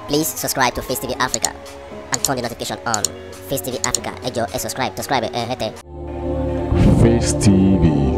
Please subscribe to Face TV Africa and turn the notification on. Face TV Africa, subscribe, Face TV.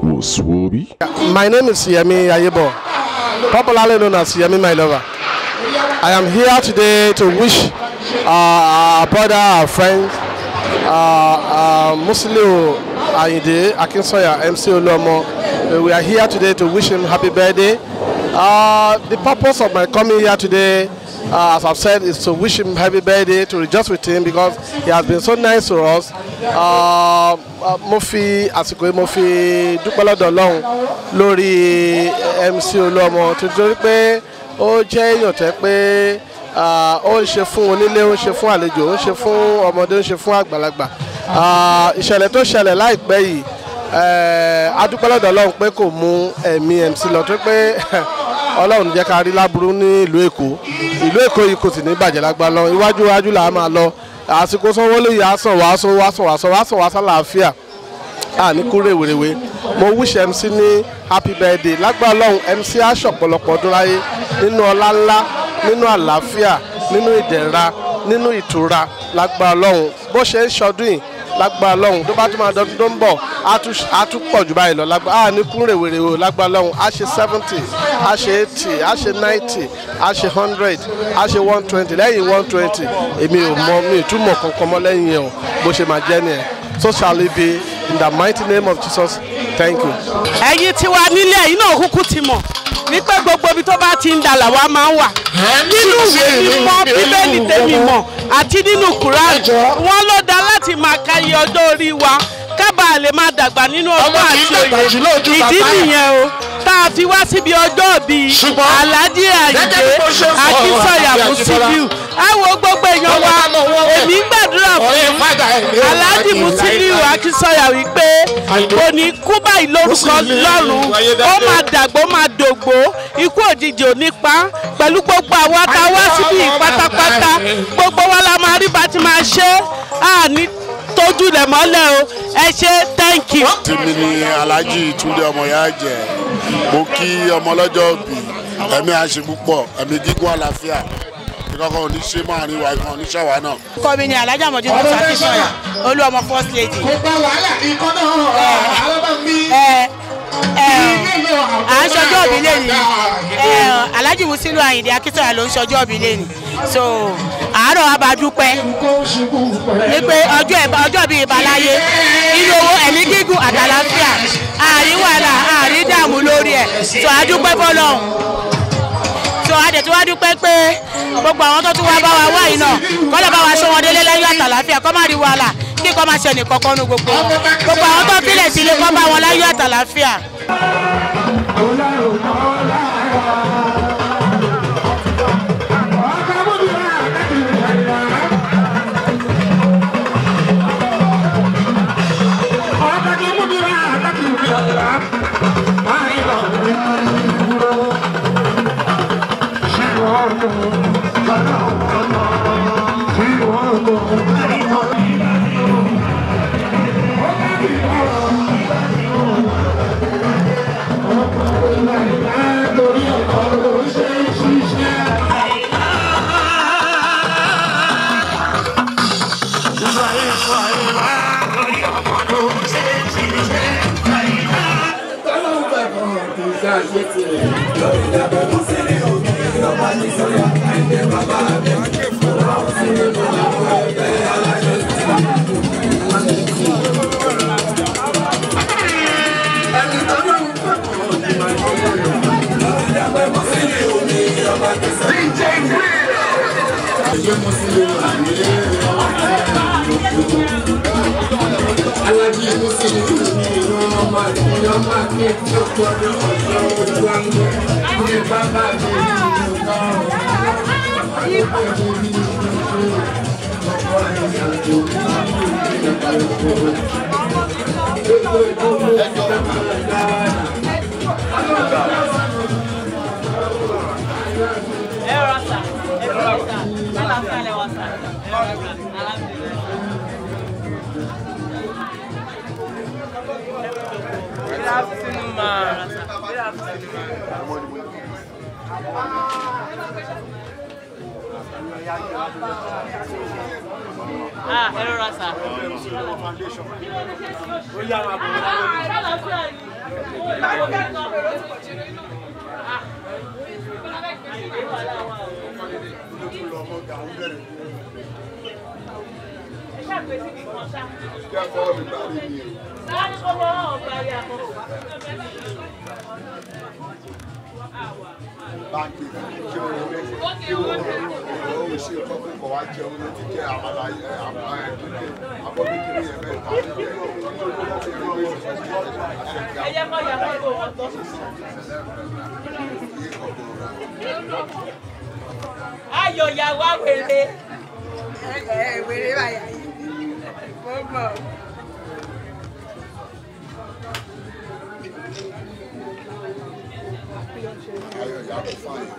Oshodi. My name is Yemi Ayebo, popularly known as Yemi My Lover. I am here today to wish our brother, our friend, Musiliu Ayinde Akinsoya, MC Oluomo. We are here today to wish him happy birthday. The purpose of my coming here today, as I've said, is to wish him happy birthday, to rejoice with him because he has been so nice to us. Mofi àsìkò Mofi dúpẹ́ lọ́dọ̀ Ọlọ́run lórí MC Oluomo tó torí pé ó jẹ́ èèyàn tẹ́ pé ó ń ṣe fún onílé, ó ń ṣe fún àlejò, ó ń ṣe fún ọmọdé, ó ń ṣe fún àgbàlagbà. Ìṣẹ̀lẹ̀ tó ṣẹlẹ̀ láìpẹ́ yìí, a dúpẹ́ lọ́dọ̀ Ọlọ́run pé kò mú ẹ̀mí MC lọ tó pé Ọlọ́run jẹ́ ká rí láburú ní ìlú Èkó. Ìlú Èkó yìí kò sì ní bàjẹ́ lágbára lọ. Iwájú là á máa lọ. Àsìkò Sanwó-Olú yìí á sàn wá láàfíà. Ní kú rèwerèwe. Mo wish MC ní happy birthday. Lágbára Ọlọ́run MC á ṣọ̀pọ̀lọpọ̀ ọdún láyé nínú ọlá ńlá, nínú àlàáfíà, nínú ìdẹ̀ra, nínú ìtura. Lágbára Ọlọ́run bó ṣe ń ṣọdún yìí, lágbára Ọlọ́run tó bá tún máa dọdún tó ń bọ̀ á tún pọ̀ jù báyìí lọ. Lágbára ní kú rèwerèwe. Lágbára Ọlọ́run á ṣe 70, á ṣe 80, á ṣe 90, á ṣe 100, á ṣe 120. Lẹ́yìn 120 èmi ò mọ̀, mi ì túmọ̀ kankan mọ́ lẹ́yìn yẹn o, bó ṣe máa jẹ́ nìyẹn. So shall it be in the mighty name of Jesus. Thank you. Ẹ̀yin tí wà nílé yìí náà kúkú ti mọ̀ wípé gbogbo ibi tó bá ti ń dà làwa máa ń wà. Nínú ìwé mímọ́ Bíbélì tèmi mọ̀ àti nínú Kùránì wọ́n ló dá láti máa ka iye ọjọ́ orí wa kábà lè máa dàgbà nínú ọgbọ́n àti òye. Ìdí nìyẹn o tá a fi wá síbi ọjọ́ bíi Alhaji Ayinde Akinsoya Musiliu. Ẹ wo gbogbo èèyàn wa, èmi ń gbàdúrà fún Alhaji Musiliu Akinsoya wípé kò ní kú báyìí lórúkọ lọ́run, ó máa dàgbò, ó máa dògbò, ikú òjijì ò ní pa pẹ̀lú gbogbo àwa tá a wá síbi pátápátá. Gbogbo wa la máa rí bá ti máa ṣe àní tójú rẹ̀ mọ́lẹ̀ o. Ẹ ṣe thank you. Tèmi ni Alhaji Túndé ọmọ ìyá jẹ, mo kí ọmọ lọ́jọ́ bí ẹ̀mí àṣepúpọ̀, ẹ̀mí gígùn àlàáfíà, ìkọ̀kọ̀ oníṣẹ́ máa rí wa, ìkan oníṣàwá náà. Orúkọ mi ni Alhaji Akinsoya Oluomo first lady. À ń ṣọjọ́ òbí lẹ́ni, Alhaji Musiliu Ayinde Akinsoya ló ń ṣọjọ́ òbí lẹ́ni, so àárọ̀ wa bá dúpẹ́ wípé ọjọ́ bíi ìbáláyé inú owó ẹ̀mí gígùn àtàlàáfíà, àrí wàhálà àrí dààmú lórí ẹ̀, so a dúpẹ́ fọ́lọ́run. So a dẹ̀ tí wá dúpẹ́ pé gbogbo àwọn tó tún wá bá wa wá yìí náà kọ́ lè bá wa ṣọ́ wọn délé lẹ́yìn àtàlàáfíà, kọ́ má rí wàhálà kí kọ́ má ṣe nìkan kan nu gbogbo àwọn tó fílẹ̀ sílé kọ́ bá wọn láyọ̀ àtàlàáfíà. afternoon, ma. Good afternoon. Ah, hello Rasa. Ayo ya wa wele. Wele báyà. Bobo. Ayo ya be fine.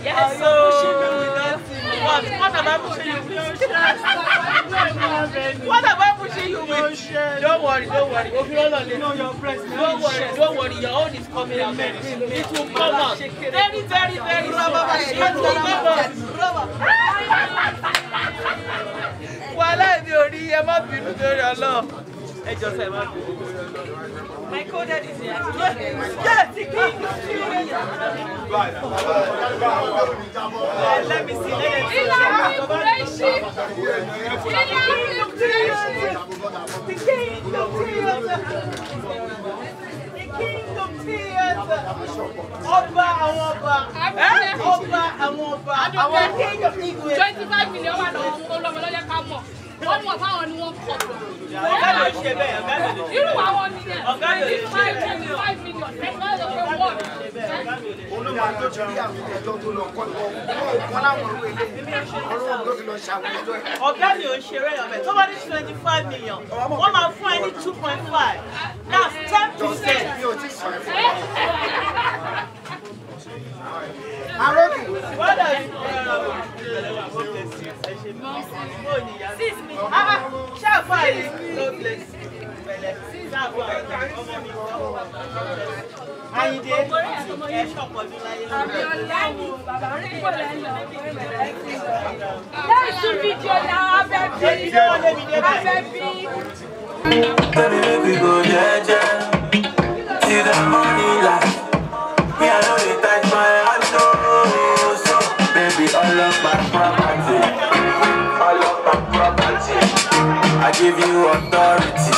Yes, so what am I pushing you with? What am I pushing you with? Don't worry. No, your breast. Don't worry. Your own is coming out. It will come out. Very, very, very rubber. Wala mi ori e ma binu tori Ọlọ́run. Ẹ jọ̀ọ́ ṣe ma binu. My coded is here. Yes, the king. Let me see. Kingdom theater. Oba àwọn ọba. Oba àwọn ọba. Àwọn king of England. 25 million wà lọ́wọ́ Oluomo lọ́jọ́ ká mọ̀. Wọ́n mọ̀ fáwọn ni wọ́n kọ̀. Ọ̀gá ló ṣe bẹ́ẹ̀, ọ̀gá ló ṣe. Irú àwọn nìyẹn. Ọ̀gá ló ṣe. 25 million. Ẹ̀ka ló ṣe wọ́n. Olúwa tó ti rí àwọn ẹjọ́ tó lọ kọ́ ìwọ wọn láwọn ọ̀rọ̀ ilé ọlọ́run ló fi lọ ṣàwọn ẹjọ́ ẹ̀. Ọ̀gá mi ò ń ṣeré ọ̀bẹ tó bá ní 25 million wọ́n máa fún ẹ ní 2.5 that's 10%. Mi ò tí sọ ẹ̀ fún ọ. Arókè. What are you Ṣáfàyè no bless you. Ayinde ẹ ṣọ̀pọ̀jù láyé lórí. Let's do video now, baby. Baby, we go jeje. See the money like me, I know they touch my hand, no. So, baby, all of my property, I give you authority.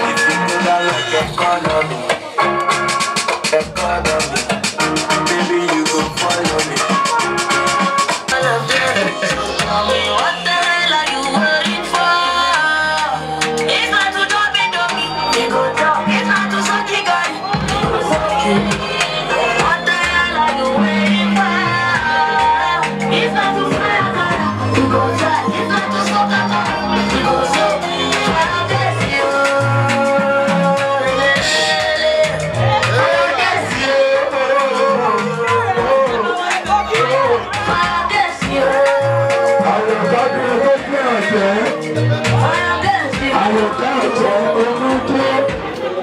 If you do that like economy, baby, you go follow me. What the hell are you waiting for? It's not to drop it, we go drop. It's not to suck it, guy. What the hell are you waiting for? It's not to fly, we go fly. It's not to stop that, we go so.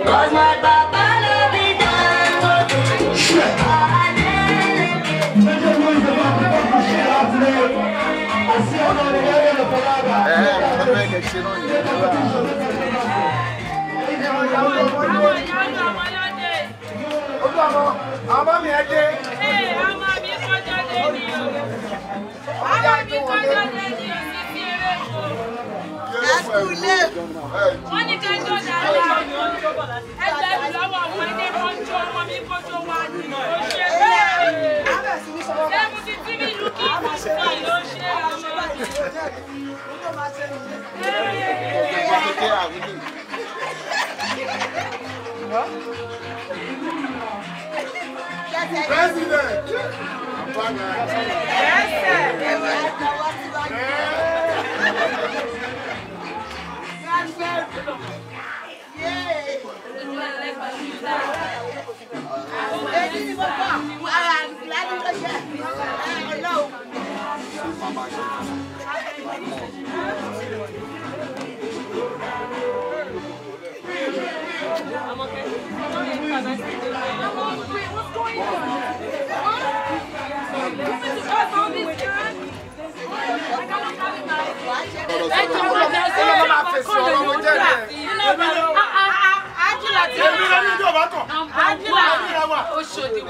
Cause my papa love me down. Ọmọ mi ẹ dé. Ọmọ mi kọjá dé ní o. Ọmọ mi kọjá dé ní o sí ti Ereko. Wọ́n ní kẹjọ dáadáa. Ẹgbẹ́ mi lọ́wọ́ ọmọ ẹni kọjọ ọmọ mi kọjọ wá ní o ṣe bẹ́ẹ̀. Ẹ̀mú ti tí mi lù kí ìfọ̀síwá yóò ṣe àwọn. Oshodi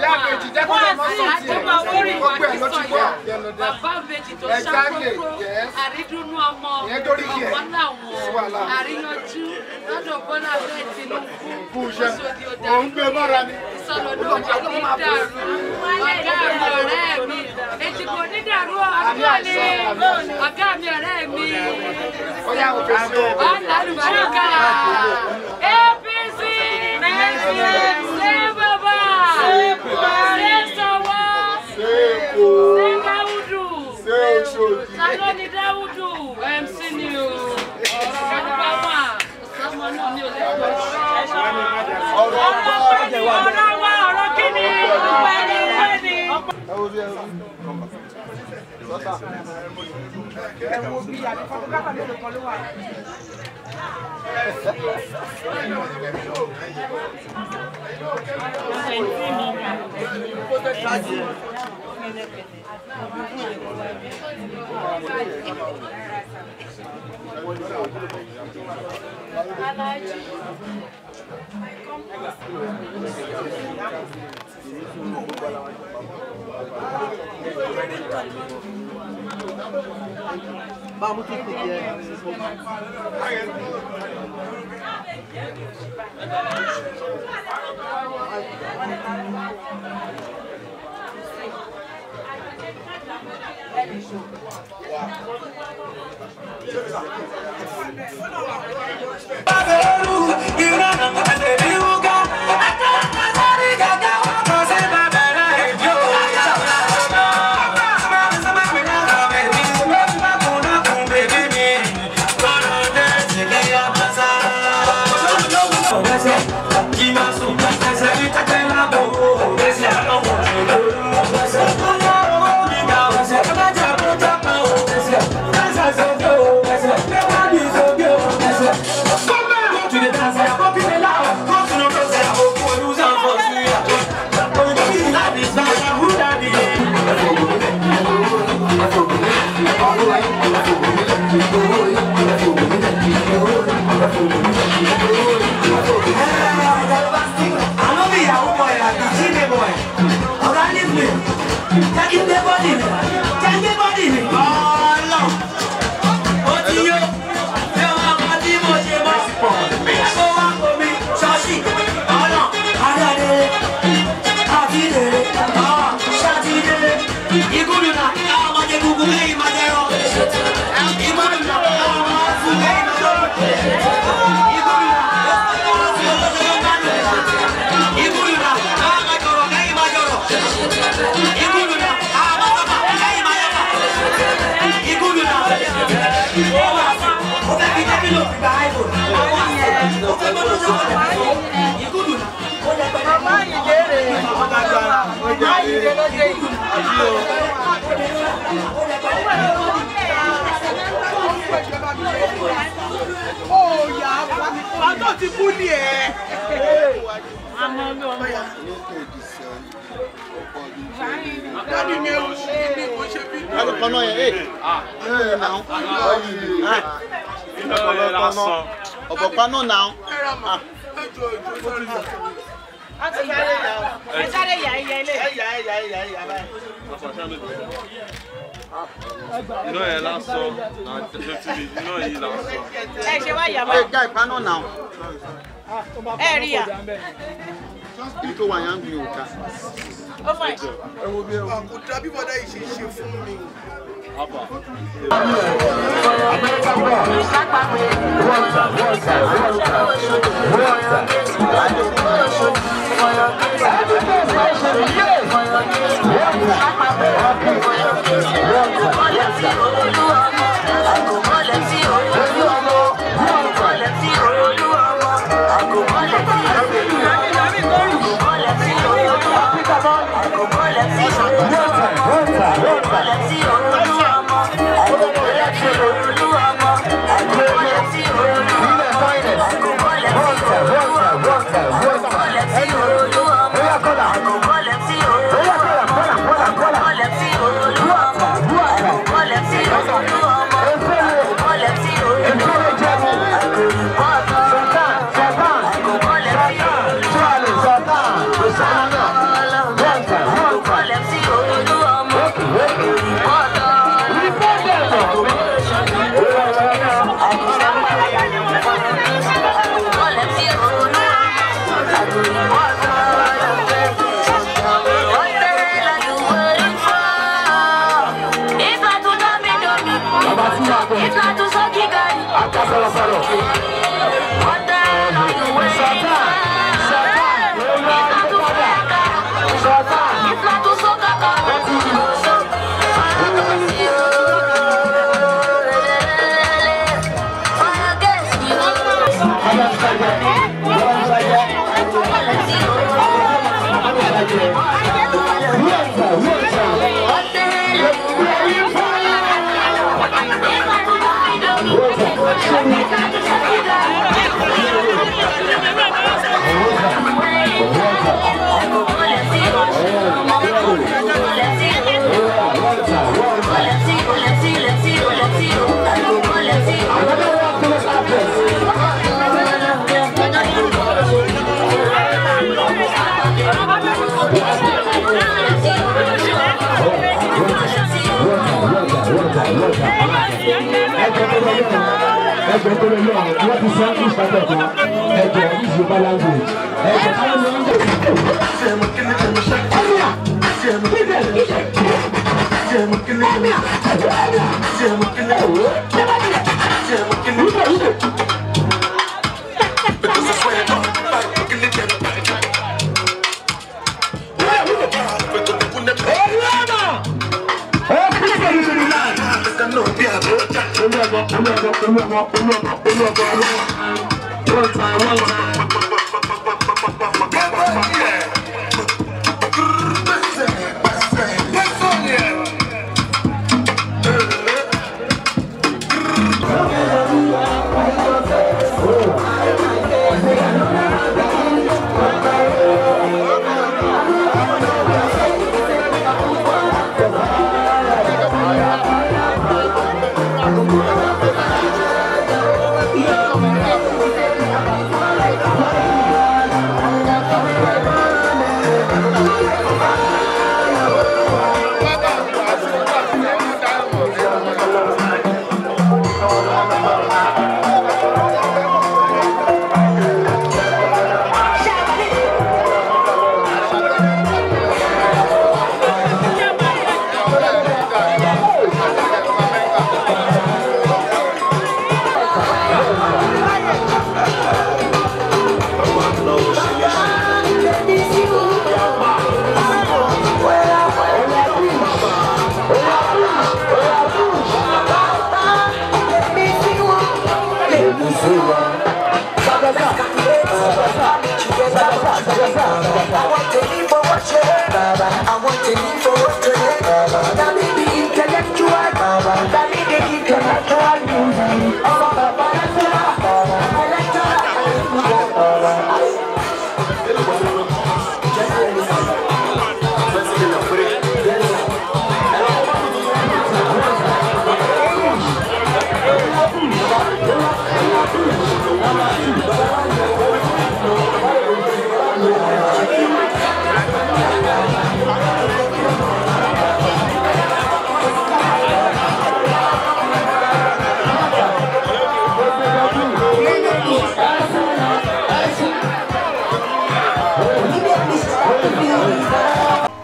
Yes!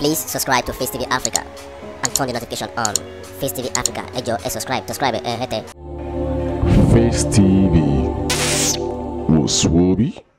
Please subscribe to Face TV Africa and turn the notification on. Face TV Africa, subscribe, hete. Face TV was Swoby.